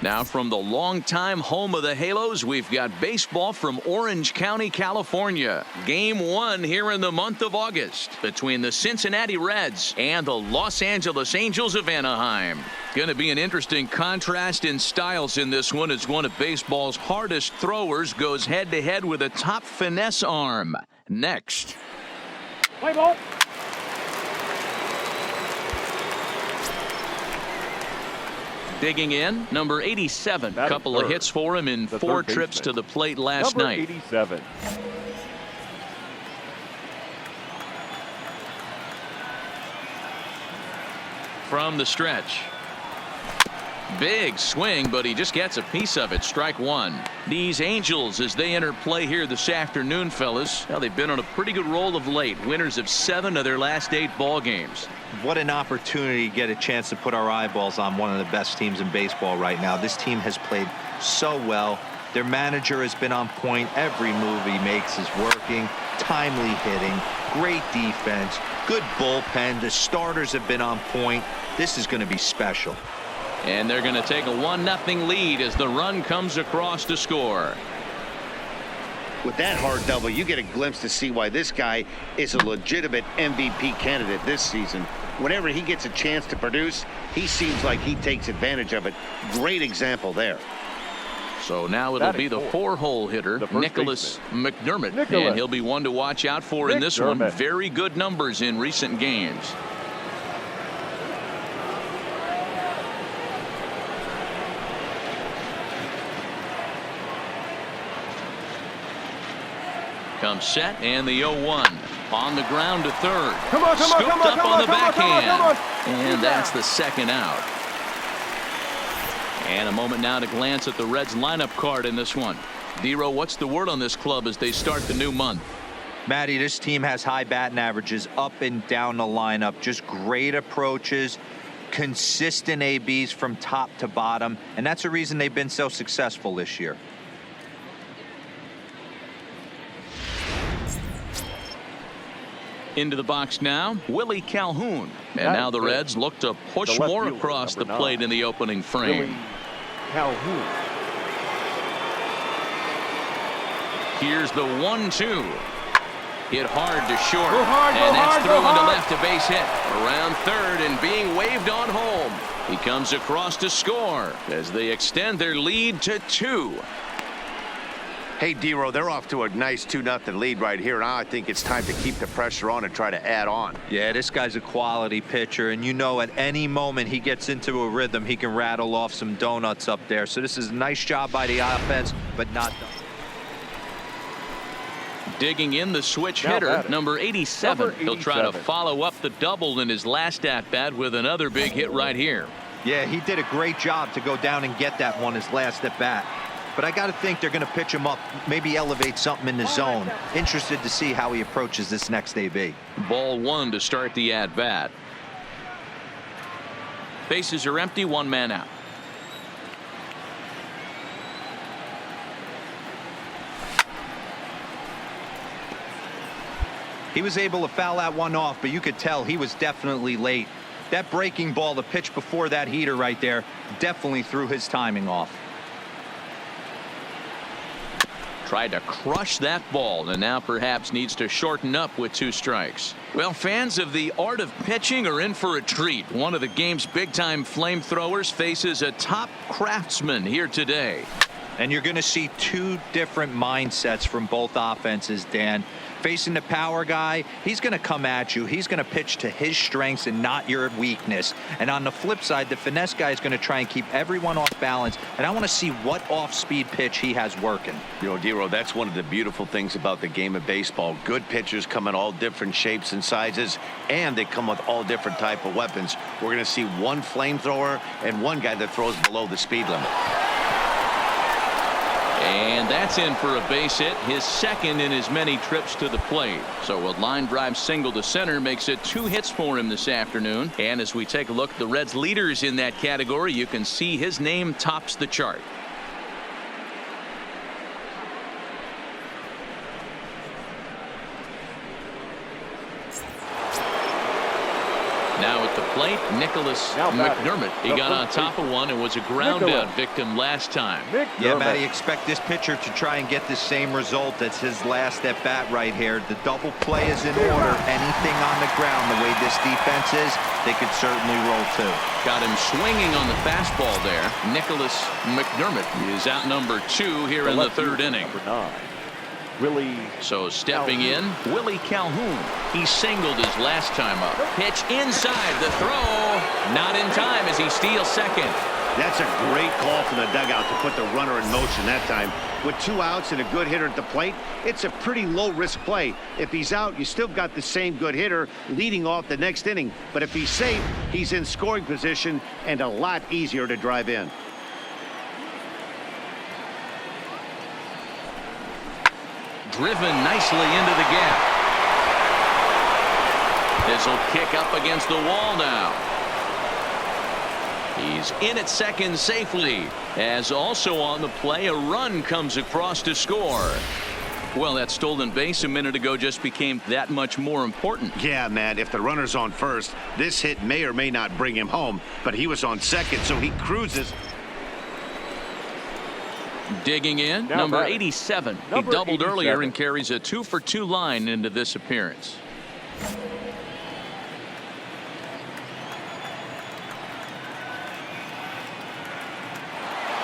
Now from the longtime home of the Halos, we've got baseball from Orange County, California. Game 1 here in the month of August between the Cincinnati Reds and the Los Angeles Angels of Anaheim. Going to be an interesting contrast in styles in this one as one of baseball's hardest throwers goes head-to-head with a top finesse arm. Next. Play ball. Digging in, number 87. A couple of hits for him in 4 trips to the plate last night. 87. From the stretch. Big swing, but he just gets a piece of it. Strike 1. These Angels, as they enter play here this afternoon, fellas, well, they've been on a pretty good roll of late. Winners of 7 of their last 8 ball games. What an opportunity to get a chance to put our eyeballs on one of the best teams in baseball right now. This team has played so well. Their manager has been on point. Every move he makes is working. Timely hitting, great defense, good bullpen. The starters have been on point. This is going to be special. And they're going to take a 1-0 lead as the run comes across to score. With that hard double, you get a glimpse to see why this guy is a legitimate MVP candidate this season. Whenever he gets a chance to produce, he seems like he takes advantage of it. Great example there. So now it'll be the 4-hole hitter, Nicholas McDermott. And he'll be one to watch out for in this one. Very good numbers in recent games. Comes set, and the 0-1 on the ground to third. Scooped up on the backhand, and that's the second out. And a moment now to glance at the Reds lineup card in this one. Dero, what's the word on this club as they start the new month? Matty, this team has high batting averages up and down the lineup. Just great approaches, consistent ABs from top to bottom, and that's the reason they've been so successful this year. Into the box now, Willie Calhoun. And now the Reds look to push more across the plate in the opening frame. Calhoun. Here's the 1-2. Hit hard to short. And that's thrown to left, a base hit. Around third and being waved on home. He comes across to score as they extend their lead to 2. Hey, Dero, they're off to a nice 2-0 lead right here. Now I think it's time to keep the pressure on and try to add on. Yeah, this guy's a quality pitcher, and you know at any moment he gets into a rhythm, he can rattle off some donuts up there. So this is a nice job by the offense, but not done. Digging in the switch hitter, number 87. He'll try to follow up the double in his last at-bat with another big hit right here. Yeah, he did a great job to go down and get that one his last at-bat. But I got to think they're going to pitch him up, maybe elevate something in the zone. Interested to see how he approaches this next AB. Ball 1 to start the at-bat. Bases are empty, 1 man out. He was able to foul that one off, but you could tell he was definitely late. That breaking ball, the pitch before that heater right there, definitely threw his timing off. Tried to crush that ball and now perhaps needs to shorten up with 2 strikes. Well, fans of the art of pitching are in for a treat. One of the game's big-time flamethrowers faces a top craftsman here today. And you're going to see 2 different mindsets from both offenses, Dan. Facing the power guy, he's going to come at you. He's going to pitch to his strengths and not your weakness. And on the flip side, the finesse guy is going to try and keep everyone off balance. And I want to see what off-speed pitch he has working. You know, Dero, that's one of the beautiful things about the game of baseball. Good pitchers come in all different shapes and sizes, and they come with all different type of weapons. We're going to see one flamethrower and one guy that throws below the speed limit. And that's in for a base hit, his second in his many trips to the plate. So a line drive single to center makes it 2 hits for him this afternoon. And as we take a look at the Reds leaders in that category, you can see his name tops the chart. Now at the plate, Nicholas Now batting, McDermott. He got on top of one and was a ground Nicholas. out victim last time. Yeah, Matty, expect this pitcher to try and get the same result as his last at bat right here. The double play is in order. Anything on the ground, the way this defense is, they could certainly roll too. Got him swinging on the fastball there. Nicholas McDermott is out number 2 here in the third inning. Number 9. Willie. So stepping in, Willie Calhoun. He singled his last time up. Pitch inside, the throw. Not in time as he steals second. That's a great call from the dugout to put the runner in motion that time. With 2 outs and a good hitter at the plate, it's a pretty low-risk play. If he's out, you still got the same good hitter leading off the next inning. But if he's safe, he's in scoring position and a lot easier to drive in. Driven nicely into the gap. This will kick up against the wall now. He's in at second safely. As also on the play, a run comes across to score. Well, that stolen base a minute ago just became that much more important. Yeah, man, if the runner's on first, this hit may or may not bring him home, but he was on second, so he cruises. Digging in, Now number batting. 87. He Number doubled 87. earlier and carries a 2-for-2 line into this appearance.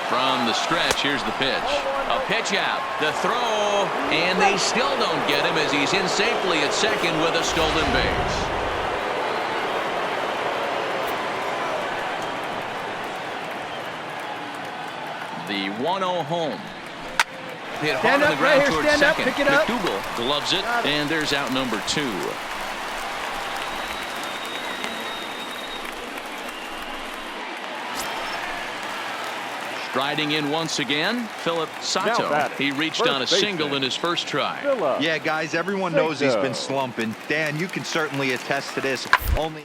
From the stretch, here's the pitch. A pitch out, the throw, and they still don't get him as he's in safely at second with a stolen base. The 1-0 home. Hit hard on the ground towards second. pick it up. McDougal gloves it, and there's out number 2. Striding in once again, Philip Sato. batting, He reached first on a baseman. single in his first try. Philip. Yeah, guys, everyone knows he's been Sato. slumping. Dan, you can certainly attest to this. Only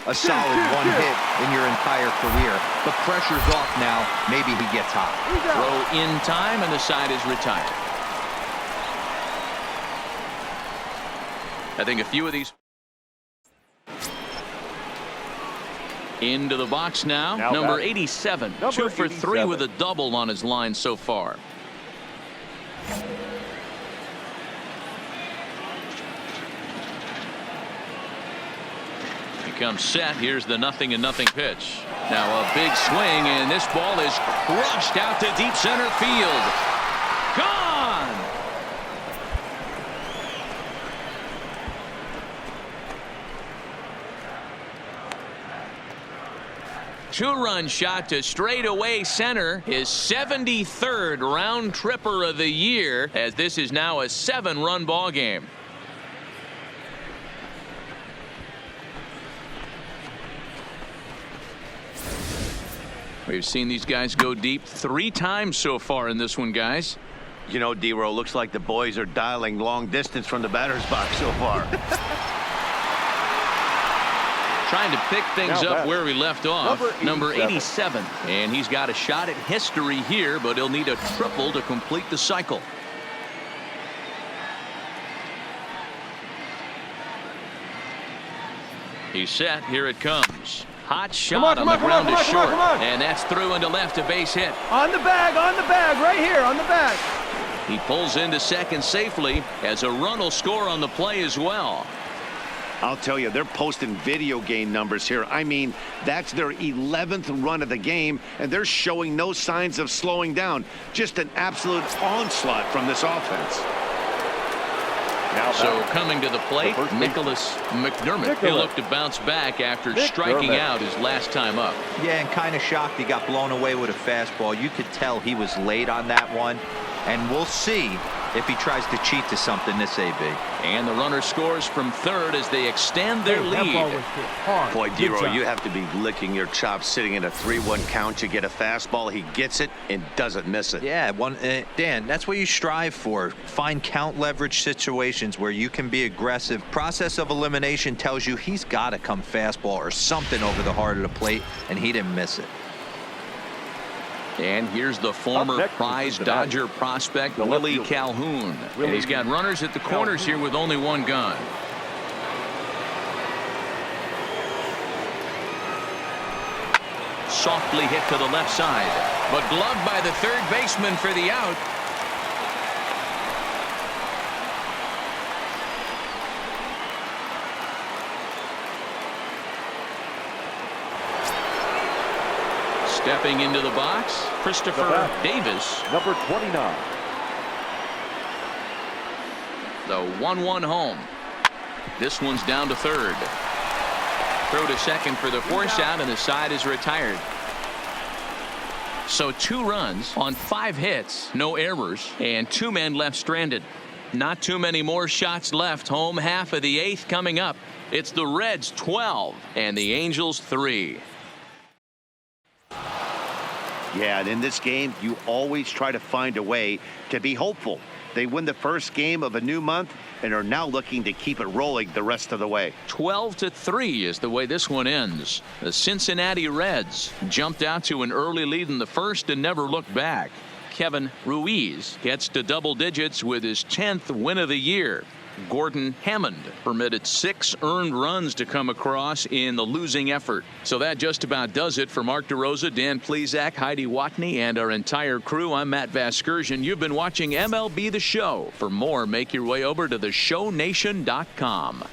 a solid 1 hit in your entire career. The pressure's off now. Maybe he gets hot. Throw in time, and the side is retired. I think a few of these. Into the box now. Now Number batting. 87. Number 2 for 3 with a 87. double on his line so far. He comes set. Here's the 0-0 pitch. Now a big swing, and this ball is crushed out to deep center field. Gone! Two-run shot to straightaway center. His 73rd round tripper of the year, as this is now a 7-run ball game. We've seen these guys go deep 3 times so far in this one, guys. You know, D-Row, looks like the boys are dialing long distance from the batter's box so far. Trying to pick things Now up batting. where we left off. Number 87. And he's got a shot at history here, but he'll need a triple to complete the cycle. He's set. Here it comes. Hot shot on the ground is short. And that's through into left, a base hit. On the bag, right here, on the bag. He pulls into second safely as a run will score on the play as well. I'll tell you, they're posting video game numbers here. I mean, that's their 11th run of the game, and they're showing no signs of slowing down. Just an absolute onslaught from this offense. Now So batting. coming to the plate, The first Nicholas McDermott. He'll look to bounce back after striking McDermott. out his last time up. Yeah, and kind of shocked he got blown away with a fastball. You could tell he was late on that one. And we'll see if he tries to cheat to something this AB. And the runner scores from third as they extend their That ball was lead. hit hard. Boy, Good D-Row, job. you have to be licking your chops sitting in a 3-1 count. You get a fastball, he gets it and doesn't miss it. Yeah, Dan, that's what you strive for. Find count leverage situations where you can be aggressive. Process of elimination tells you he's got to come fastball or something over the heart of the plate, and he didn't miss it. And here's the Up former next is prize Cincinnati. Dodger prospect, The left Willie fielder. Calhoun. And Willie he's got runners at the corners Calhoun. here with only one gun. Softly hit to the left side, but gloved by the third baseman for the out. Stepping into the box, Christopher Davis. Number 29. The 1-1 home. This one's down to third. Throw to second for the force out, and the side is retired. So 2 runs on 5 hits, no errors, and 2 men left stranded. Not too many more shots left. Home half of the 8th coming up. It's the Reds 12 and the Angels 3. Yeah, and in this game, you always try to find a way to be hopeful. They win the first game of a new month and are now looking to keep it rolling the rest of the way. 12-3 is the way this one ends. The Cincinnati Reds jumped out to an early lead in the first and never looked back. Kevin Ruiz gets to double digits with his 10th win of the year. Gordon Hammond permitted 6 earned runs to come across in the losing effort. So that just about does it for Mark DeRosa, Dan Plesac, Heidi Watney, and our entire crew. I'm Matt Vasgersian. You've been watching MLB The Show. For more, make your way over to theshownation.com.